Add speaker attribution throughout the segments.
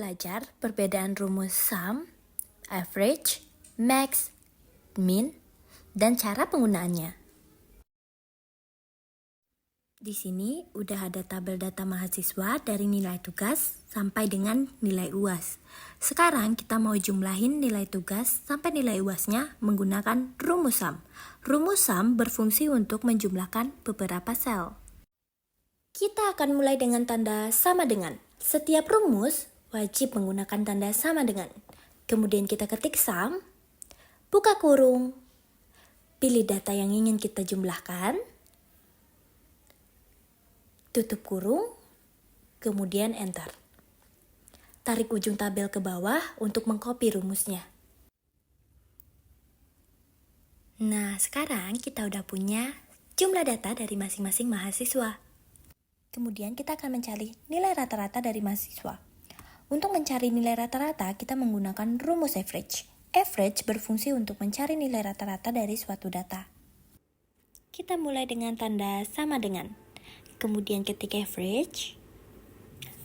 Speaker 1: belajar perbedaan rumus sum, average, max, min, dan cara penggunaannya. Di sini udah ada tabel data mahasiswa dari nilai tugas sampai dengan nilai UAS. Sekarang kita mau jumlahin nilai tugas sampai nilai UASnya menggunakan rumus sum. Rumus sum berfungsi untuk menjumlahkan beberapa sel. Kita akan mulai dengan tanda sama dengan. Setiap rumus wajib menggunakan tanda sama dengan. Kemudian kita ketik sum, buka kurung, pilih data yang ingin kita jumlahkan, tutup kurung, kemudian enter. Tarik ujung tabel ke bawah untuk mengcopy rumusnya. Nah, sekarang kita udah punya jumlah data dari masing-masing mahasiswa. Kemudian kita akan mencari nilai rata-rata dari mahasiswa. Untuk mencari nilai rata-rata, kita menggunakan rumus average. Average berfungsi untuk mencari nilai rata-rata dari suatu data. Kita mulai dengan tanda sama dengan. Kemudian ketik average,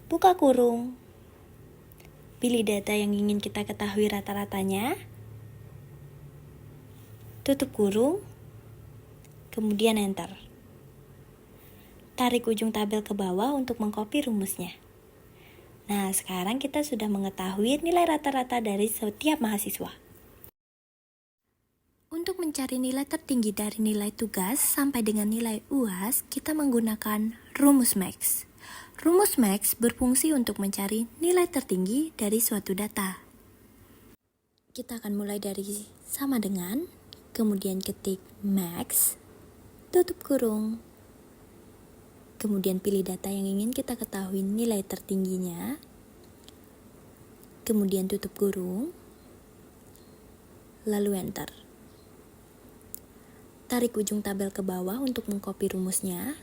Speaker 1: buka kurung, pilih data yang ingin kita ketahui rata-ratanya, tutup kurung, kemudian enter. Tarik ujung tabel ke bawah untuk mengcopy rumusnya. Nah, sekarang kita sudah mengetahui nilai rata-rata dari setiap mahasiswa. Untuk mencari nilai tertinggi dari nilai tugas sampai dengan nilai UAS, kita menggunakan rumus max. Rumus max berfungsi untuk mencari nilai tertinggi dari suatu data. Kita akan mulai dari sama dengan, kemudian ketik max, tutup kurung, kemudian pilih data yang ingin kita ketahui nilai tertingginya, kemudian tutup kurung, lalu enter. Tarik ujung tabel ke bawah untuk mengcopy rumusnya.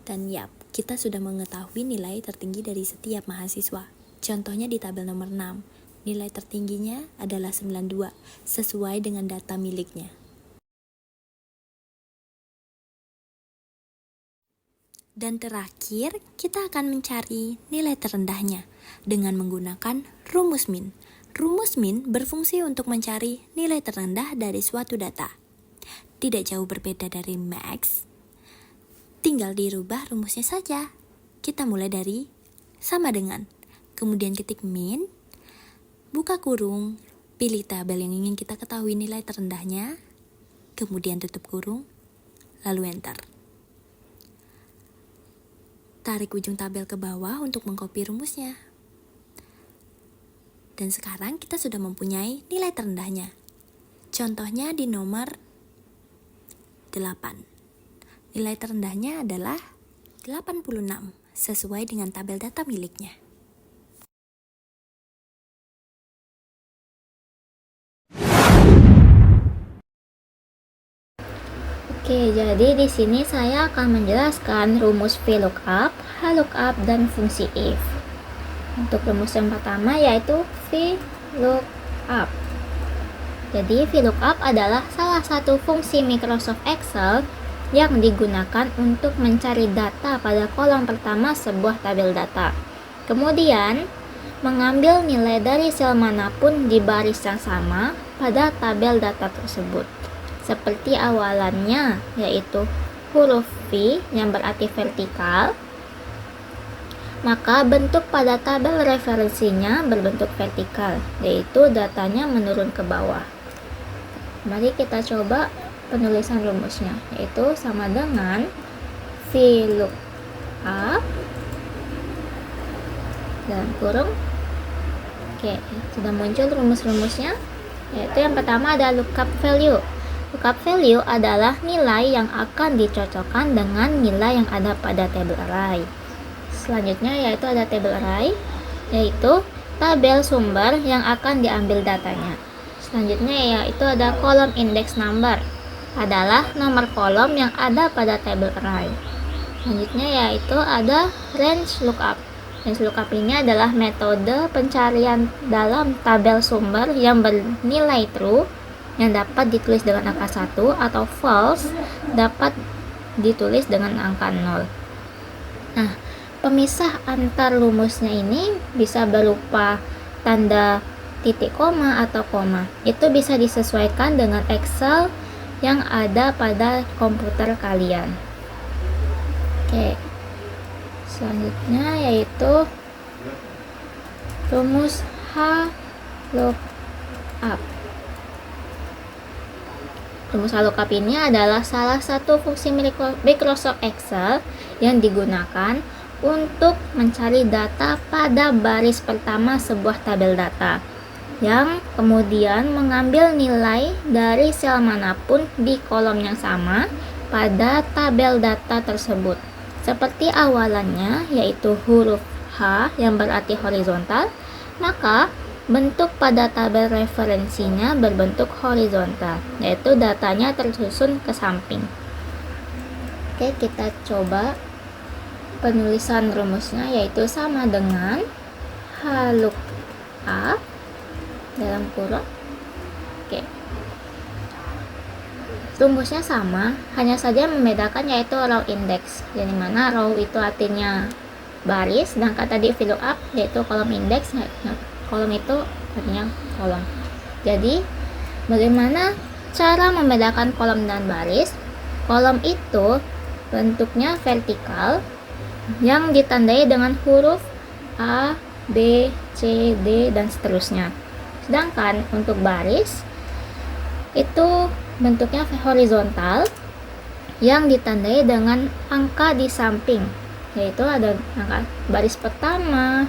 Speaker 1: Dan yap, kita sudah mengetahui nilai tertinggi dari setiap mahasiswa. Contohnya di tabel nomor 6, nilai tertingginya adalah 92, sesuai dengan data miliknya. Dan terakhir, kita akan mencari nilai terendahnya dengan menggunakan rumus min. Rumus min berfungsi untuk mencari nilai terendah dari suatu data. Tidak jauh berbeda dari max, tinggal dirubah rumusnya saja. Kita mulai dari sama dengan, kemudian ketik min, buka kurung, pilih tabel yang ingin kita ketahui nilai terendahnya, kemudian tutup kurung, lalu enter. Tarik ujung tabel ke bawah untuk mengcopy rumusnya. Dan sekarang kita sudah mempunyai nilai terendahnya. Contohnya di nomor 8. Nilai terendahnya adalah 86, sesuai dengan tabel data miliknya.
Speaker 2: Oke, jadi di sini saya akan menjelaskan rumus VLOOKUP, HLOOKUP, dan fungsi if. Untuk rumus yang pertama yaitu VLOOKUP. Jadi VLOOKUP adalah salah satu fungsi Microsoft Excel yang digunakan untuk mencari data pada kolom pertama sebuah tabel data. Kemudian, mengambil nilai dari sel manapun di baris yang sama pada tabel data tersebut. Seperti awalannya, yaitu huruf V yang berarti vertikal, maka bentuk pada tabel referensinya berbentuk vertikal, yaitu datanya menurun ke bawah. Mari kita coba penulisan rumusnya, yaitu sama dengan VLOOKUP dalam kurung. Oke, sudah muncul rumus-rumusnya, yaitu yang pertama ada lookup value. Lookup value adalah nilai yang akan dicocokkan dengan nilai yang ada pada table array. Selanjutnya yaitu ada table array, yaitu tabel sumber yang akan diambil datanya. Selanjutnya yaitu ada kolom index number, adalah nomor kolom yang ada pada table array. Selanjutnya yaitu ada range lookup. Range lookup ini adalah metode pencarian dalam tabel sumber yang bernilai true, yang dapat ditulis dengan angka 1, atau false, dapat ditulis dengan angka 0. Nah, pemisah antar rumusnya ini bisa berupa tanda titik koma atau koma. Itu bisa disesuaikan dengan Excel yang ada pada komputer kalian. Oke. Selanjutnya yaitu rumus HLOOKUP. Rumus HLOOKUP ini adalah salah satu fungsi Microsoft Excel yang digunakan untuk mencari data pada baris pertama sebuah tabel data, yang kemudian mengambil nilai dari sel manapun di kolom yang sama pada tabel data tersebut. Seperti awalannya, yaitu huruf H yang berarti horizontal, maka bentuk pada tabel referensinya berbentuk horizontal, yaitu datanya tersusun ke samping. Oke, kita coba penulisan rumusnya, yaitu sama dengan HLOOKUP dalam kurung. Oke. Rumusnya sama, hanya saja membedakan yaitu row index, yang dimana row itu artinya baris, sedangkan tadi VLOOKUP yaitu kolom indeks. Kolom itu artinya kolom. Jadi bagaimana cara membedakan kolom dan baris? Kolom itu bentuknya vertikal yang ditandai dengan huruf A, B, C, D, dan seterusnya. Sedangkan untuk baris itu bentuknya horizontal yang ditandai dengan angka di samping, yaitu ada angka baris pertama,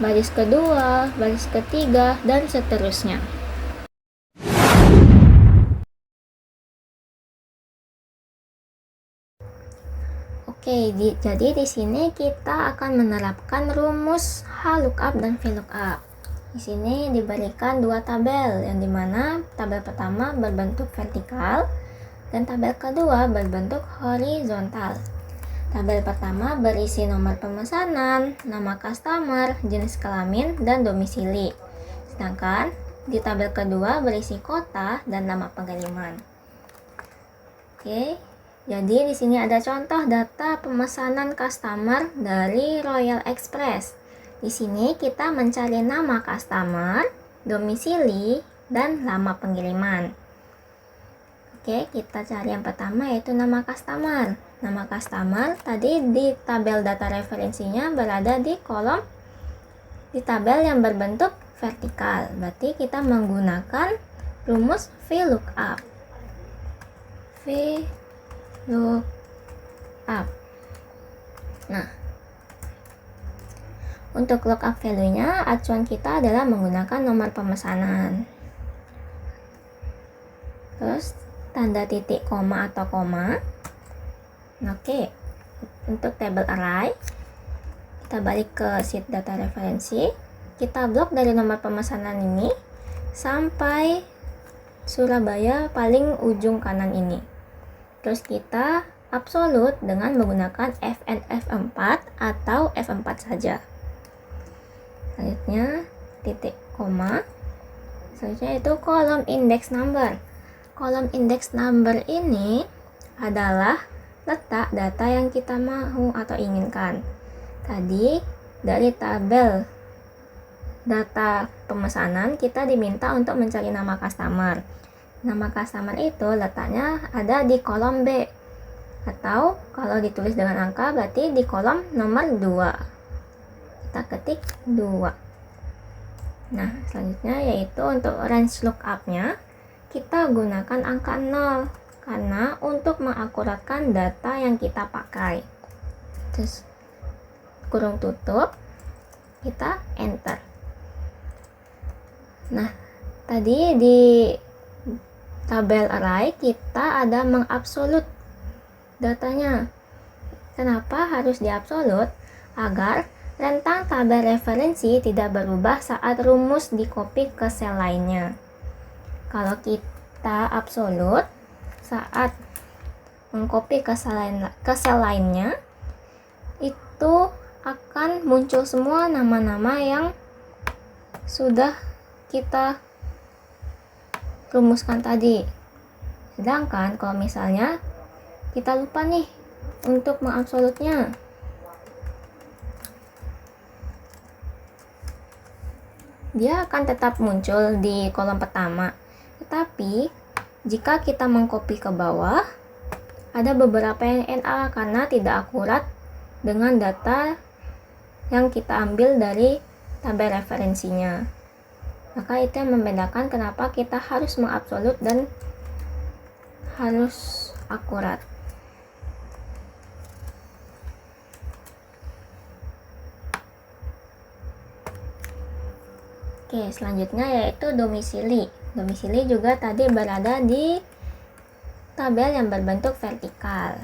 Speaker 2: baris kedua, baris ketiga, dan seterusnya. Oke, jadi di sini kita akan menerapkan rumus HLOOKUP dan VLOOKUP. Di sini diberikan dua tabel, yang dimana tabel pertama berbentuk vertikal dan tabel kedua berbentuk horizontal. Tabel pertama berisi nomor pemesanan, nama customer, jenis kelamin, dan domisili. Sedangkan di tabel kedua berisi kota dan nama pengiriman. Oke. Jadi di sini ada contoh data pemesanan customer dari Royal Express. Di sini kita mencari nama customer, domisili, dan lama pengiriman. Oke, kita cari yang pertama yaitu nama customer. Nama customer tadi di tabel data referensinya berada di kolom di tabel yang berbentuk vertikal. Berarti kita menggunakan rumus VLOOKUP. VLOOKUP. Nah, untuk lookup value-nya, acuan kita adalah menggunakan nomor pemesanan. Terus tanda titik koma atau koma. Oke, untuk table array, kita balik ke sheet data referensi. Kita blok dari nomor pemesanan ini sampai Surabaya paling ujung kanan ini. Terus kita absolut dengan menggunakan FNF4 atau F4 saja. Selanjutnya titik koma. Selanjutnya itu kolom index number. Kolom index number ini adalah letak data yang kita mau atau inginkan. Tadi dari tabel data pemesanan kita diminta untuk mencari nama customer. Nama customer itu letaknya ada di kolom B, atau kalau ditulis dengan angka berarti di kolom nomor 2. Kita ketik 2. Nah, selanjutnya yaitu untuk range lookup-nya kita gunakan angka 0 karena untuk mengakuratkan data yang kita pakai. Terus kurung tutup, kita enter. Nah, tadi di tabel array kita ada mengabsolut datanya. Kenapa harus diabsolut? Agar rentang tabel referensi tidak berubah saat rumus dikopi ke sel lainnya. Kalau kita absolut saat mengcopy ke sel lainnya, itu akan muncul semua nama-nama yang sudah kita rumuskan tadi. Sedangkan kalau misalnya kita lupa nih untuk mengabsolutnya, dia akan tetap muncul di kolom pertama. Tetapi jika kita mengcopy ke bawah, ada beberapa yang NA karena tidak akurat dengan data yang kita ambil dari tabel referensinya. Maka itu yang membedakan kenapa kita harus mengabsolut dan harus akurat. Oke, selanjutnya yaitu domisili. Domisili juga tadi berada di tabel yang berbentuk vertikal.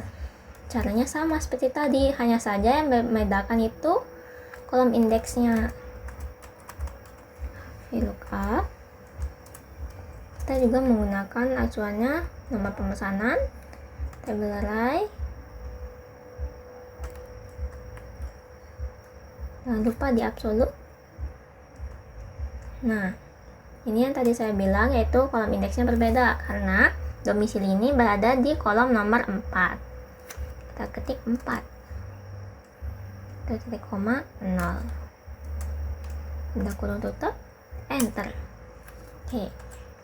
Speaker 2: Caranya sama seperti tadi, hanya saja yang membedakan itu kolom indeksnya. VLOOKUP. Kita juga menggunakan acuannya nomor pemesanan, table array. Jangan lupa di absolute. Nah, ini yang tadi saya bilang yaitu kolom indeksnya berbeda karena domisili ini berada di kolom nomor 4. Kita ketik 4. Kita titik koma 0. Benda kurung tutup, enter. Oke.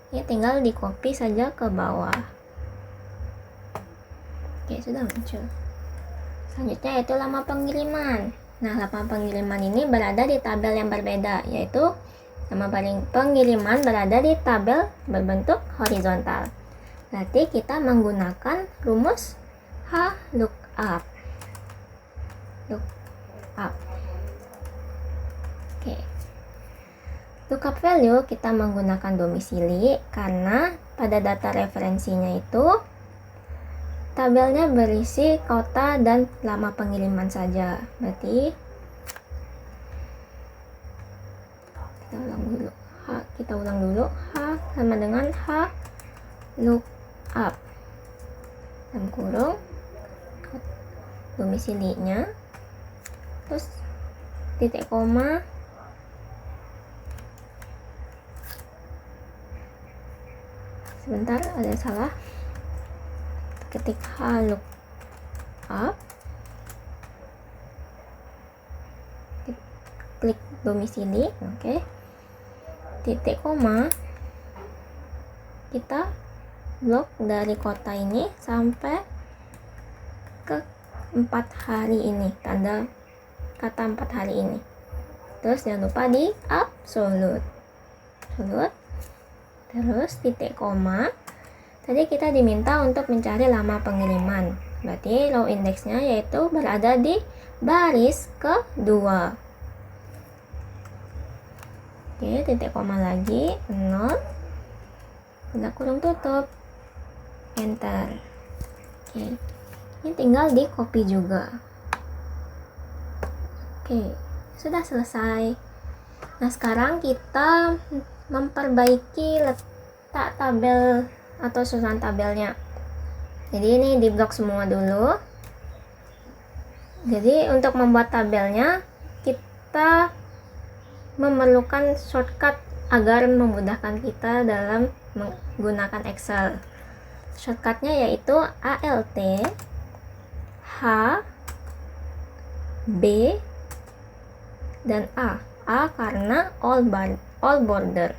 Speaker 2: Ini tinggal di copy saja ke bawah. Oke, sudah muncul. Selanjutnya yaitu lama pengiriman. Nah, lama pengiriman ini berada di tabel yang berbeda, yaitu nama pengiriman berada di tabel berbentuk horizontal. Berarti kita menggunakan rumus HLOOKUP. Lookup. Oke. Lookup value kita menggunakan domisili karena pada data referensinya itu tabelnya berisi kota dan lama pengiriman saja. Berarti kita ulang dulu H sama dengan H lookup dalam kurung domisilinya, terus titik koma, sebentar ada salah, ketik H lookup, klik domisili, oke. Titik koma, kita blok dari kota ini sampai ke 4 hari ini, tanda kata 4 hari ini. Terus jangan lupa di absolute. Terus titik koma, tadi kita diminta untuk mencari lama pengiriman, berarti row indexnya yaitu berada di baris kedua. Oke, titik koma lagi, 0, benda kurung tutup, enter. Oke, ini tinggal di copy juga. Oke, sudah selesai. Nah, sekarang kita memperbaiki letak tabel atau susunan tabelnya. Jadi ini di blok semua dulu. Jadi untuk membuat tabelnya kita memerlukan shortcut agar memudahkan kita dalam menggunakan Excel. Shortcutnya yaitu ALT, H, B, dan A. A karena all border.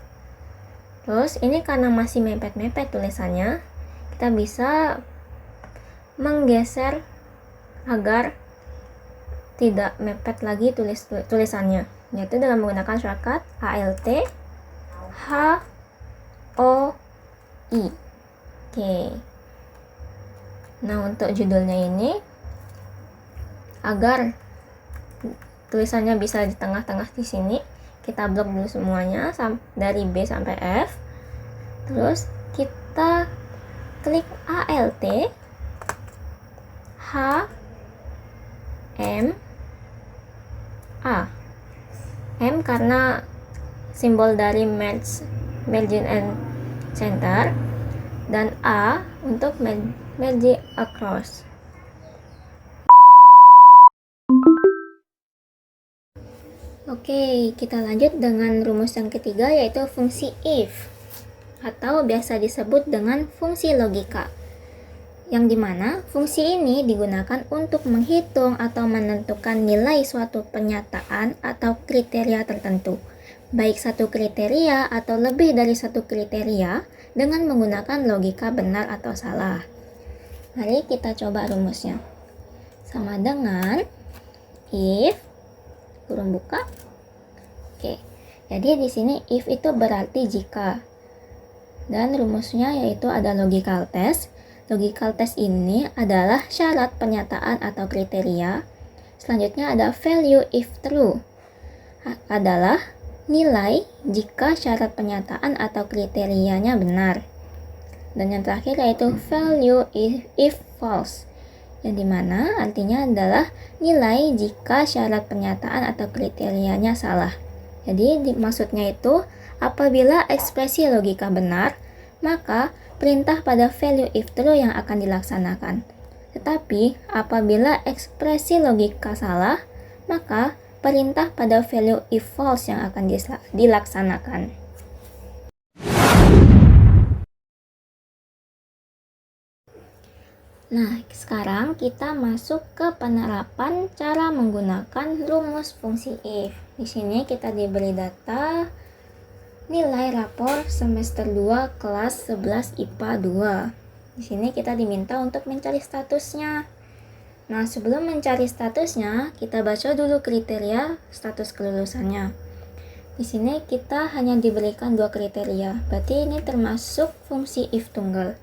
Speaker 2: Terus ini karena masih mepet-mepet tulisannya, kita bisa menggeser agar tidak mepet lagi tulisannya, yaitu dengan menggunakan shortcut ALT H O I. Oke. Nah, untuk judulnya ini agar tulisannya bisa di tengah-tengah di sini, kita blok dulu semuanya dari B sampai F. Terus kita klik ALT H M A. M karena simbol dari margin and center, dan A untuk merge across. Oke, kita lanjut dengan rumus yang ketiga yaitu fungsi if atau biasa disebut dengan fungsi logika, yang dimana fungsi ini digunakan untuk menghitung atau menentukan nilai suatu pernyataan atau kriteria tertentu. baik satu kriteria atau lebih dari satu kriteria dengan menggunakan logika benar atau salah. Mari kita coba rumusnya. Sama dengan if kurung buka. Oke. Jadi di sini if itu berarti jika. Dan rumusnya yaitu ada logical test. Logical test ini adalah syarat pernyataan atau kriteria. Selanjutnya ada value if true. Adalah nilai jika syarat pernyataan atau kriterianya benar. Dan yang terakhir yaitu value if false, yang dimana artinya adalah nilai jika syarat pernyataan atau kriterianya salah. Jadi maksudnya itu apabila ekspresi logika benar, maka perintah pada value if true yang akan dilaksanakan. Tetapi apabila ekspresi logika salah, maka perintah pada value if false yang akan dilaksanakan. Nah, sekarang kita masuk ke penerapan cara menggunakan rumus fungsi if. Di sini kita diberi data nilai rapor semester 2 kelas 11 IPA 2. Di sini kita diminta untuk mencari statusnya. Nah, sebelum mencari statusnya, kita baca dulu kriteria status kelulusannya. Di sini kita hanya diberikan 2 kriteria, berarti ini termasuk fungsi if tunggal.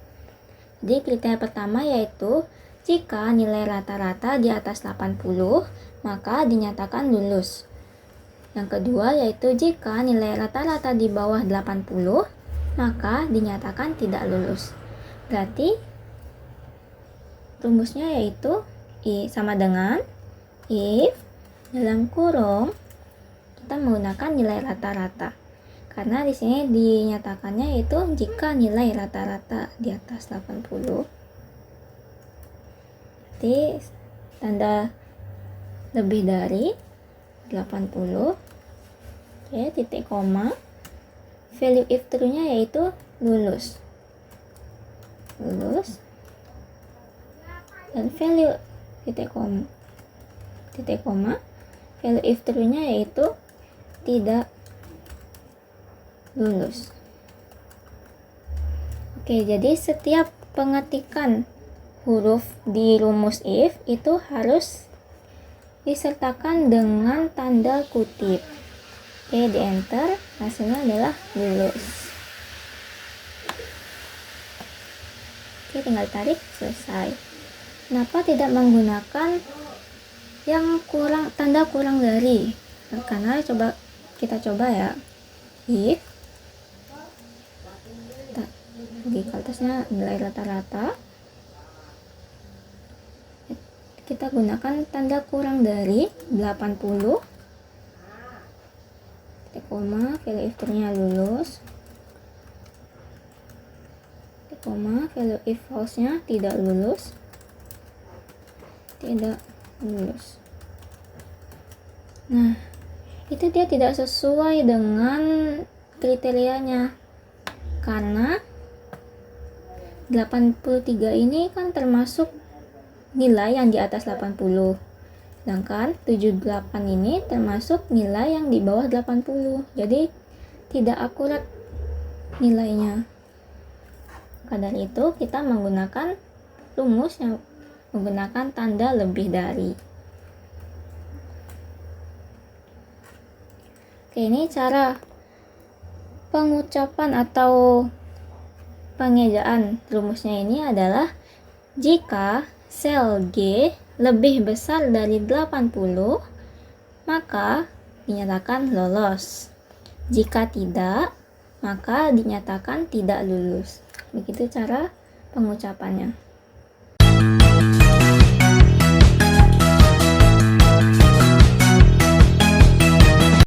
Speaker 2: Jadi kriteria pertama yaitu jika nilai rata-rata di atas 80, maka dinyatakan lulus. Yang kedua yaitu jika nilai rata-rata di bawah 80, maka dinyatakan tidak lulus. Berarti rumusnya yaitu sama dengan if dalam kurung kita menggunakan nilai rata-rata. Karena di sini dinyatakannya itu jika nilai rata-rata di atas 80. Jadi tanda lebih dari 80. Oke, titik koma. Value if true-nya yaitu lulus. Lulus. Dan value titik koma value if true-nya yaitu tidak lulus. Oke, jadi setiap pengetikan huruf di rumus if itu harus disertakan dengan tanda kutip. Oke, di enter, hasilnya adalah lulus. Oke, tinggal tarik, selesai. Kenapa tidak menggunakan yang tanda kurang dari? Karena kita coba ya. If logical testnya nilai rata-rata, kita gunakan tanda kurang dari 80, titik koma, value if true-nya lulus, titik koma, value if false-nya tidak lulus. Nah, itu dia tidak sesuai dengan kriterianya, karena 83 ini kan termasuk nilai yang di atas 80, sedangkan 78 ini termasuk nilai yang di bawah 80, jadi tidak akurat nilainya. Karena itu kita menggunakan rumus yang menggunakan tanda lebih dari. Oke, ini cara pengucapan atau pengejaan rumusnya ini adalah jika sel G lebih besar dari 80, maka dinyatakan lolos. Jika tidak, maka dinyatakan tidak lulus. Begitu cara pengucapannya.